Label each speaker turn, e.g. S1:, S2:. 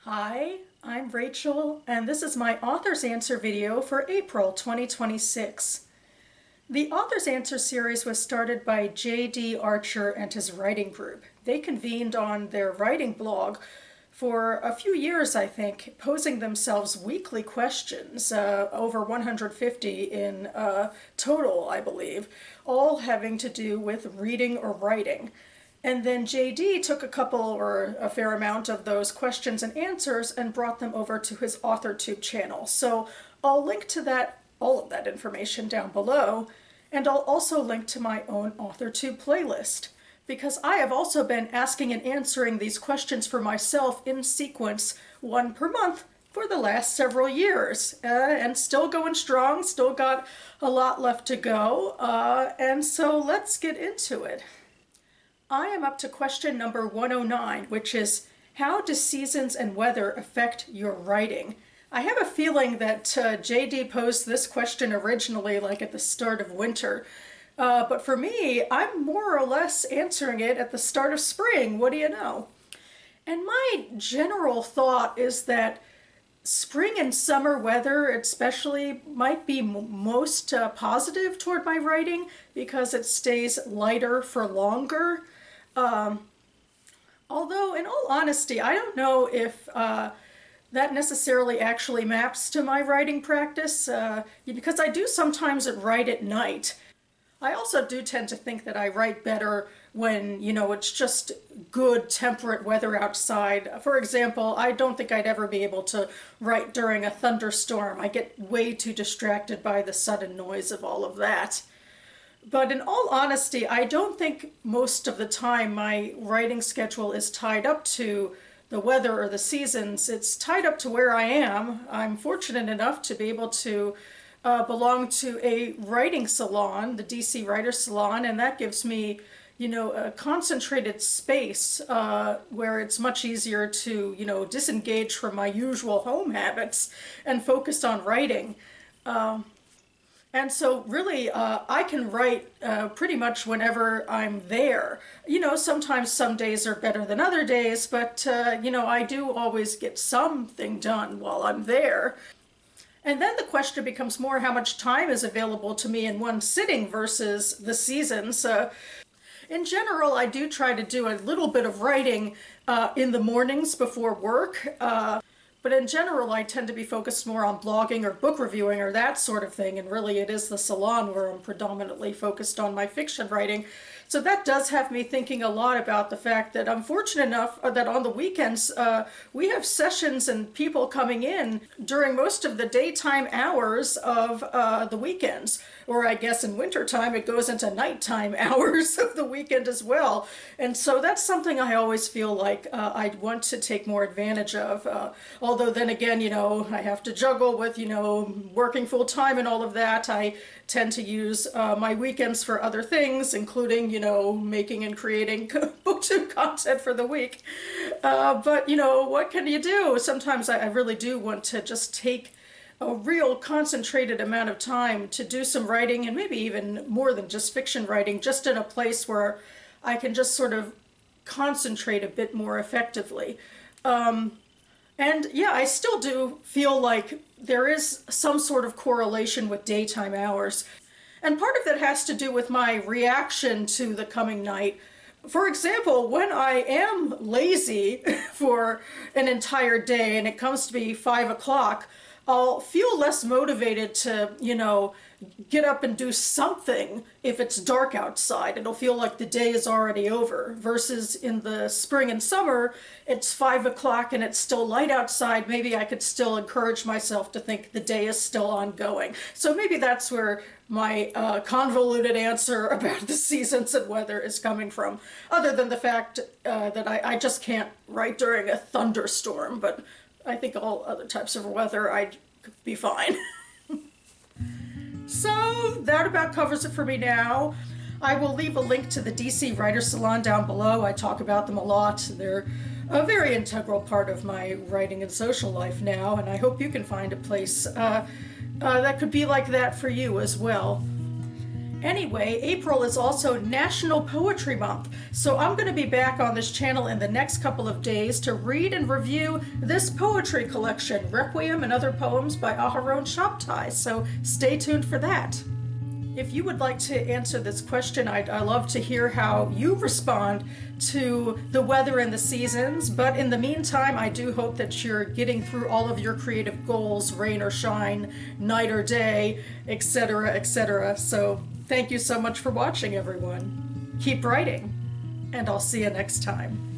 S1: Hi, I'm Rachel, and this is my Author's Answer video for April 2026. The Author's Answer series was started by J.D. Archer and his writing group. They convened on their writing blog for a few years, I think, posing themselves weekly questions, over 150 in total, I believe, all having to do with reading or writing. And then JD took a couple or a fair amount of those questions and answers and brought them over to his AuthorTube channel. So I'll link to that, all of that information down below, and I'll also link to my own AuthorTube playlist, because I have also been asking and answering these questions for myself in sequence, one per month, for the last several years, and still going strong, still got a lot left to go, and so let's get into it. I am up to question number 109, which is, how do seasons and weather affect your writing? I have a feeling that JD posed this question originally like at the start of winter, but for me, I'm more or less answering it at the start of spring. What do you know? And my general thought is that spring and summer weather especially might be most positive toward my writing because it stays lighter for longer. Although, in all honesty, I don't know if that necessarily actually maps to my writing practice, because I do sometimes write at night. I also do tend to think that I write better when, it's just good temperate weather outside. For example, I don't think I'd ever be able to write during a thunderstorm. I get way too distracted by the sudden noise of all of that. But in all honesty, I don't think most of the time my writing schedule is tied up to the weather or the seasons. It's tied up to where I am. I'm fortunate enough to be able to belong to a writing salon, the DC Writer Salon, and that gives me, a concentrated space where it's much easier to, disengage from my usual home habits and focus on writing. And so really, I can write pretty much whenever I'm there. Sometimes some days are better than other days, but, I do always get something done while I'm there. And then the question becomes more how much time is available to me in one sitting versus the seasons. In general, I do try to do a little bit of writing in the mornings before work. But in general, I tend to be focused more on blogging or book reviewing or that sort of thing, and really it is the salon where I'm predominantly focused on my fiction writing. So that does have me thinking a lot about the fact that I'm fortunate enough that on the weekends we have sessions and people coming in during most of the daytime hours of the weekends, or I guess in wintertime it goes into nighttime hours of the weekend as well. And so that's something I always feel like I'd want to take more advantage of. Although then again, I have to juggle with, working full time and all of that. I tend to use my weekends for other things, including, making and creating booktube content for the week. But, what can you do? Sometimes I really do want to just take a real concentrated amount of time to do some writing, and maybe even more than just fiction writing, just in a place where I can just sort of concentrate a bit more effectively. And yeah, I still do feel like there is some sort of correlation with daytime hours. And part of that has to do with my reaction to the coming night. For example, when I am lazy for an entire day and it comes to be 5 o'clock, I'll feel less motivated to, get up and do something if it's dark outside. It'll feel like the day is already over. Versus in the spring and summer, it's 5 o'clock and it's still light outside. Maybe I could still encourage myself to think the day is still ongoing. So maybe that's where my convoluted answer about the seasons and weather is coming from. Other than the fact that I just can't write during a thunderstorm, but I think all other types of weather I'd be fine. So that about covers it for me now. I will leave a link to the DC Writer Salon down below. I talk about them a lot. They're a very integral part of my writing and social life now, and I hope you can find a place that could be like that for you as well. Anyway, April is also National Poetry Month, so I'm going to be back on this channel in the next couple of days to read and review this poetry collection, Requiem and Other Poems by Aharon Shabtai, so stay tuned for that. If you would like to answer this question, I'd love to hear how you respond to the weather and the seasons, but in the meantime, I do hope that you're getting through all of your creative goals, rain or shine, night or day, etc., etc. So thank you so much for watching, everyone. Keep writing, and I'll see you next time.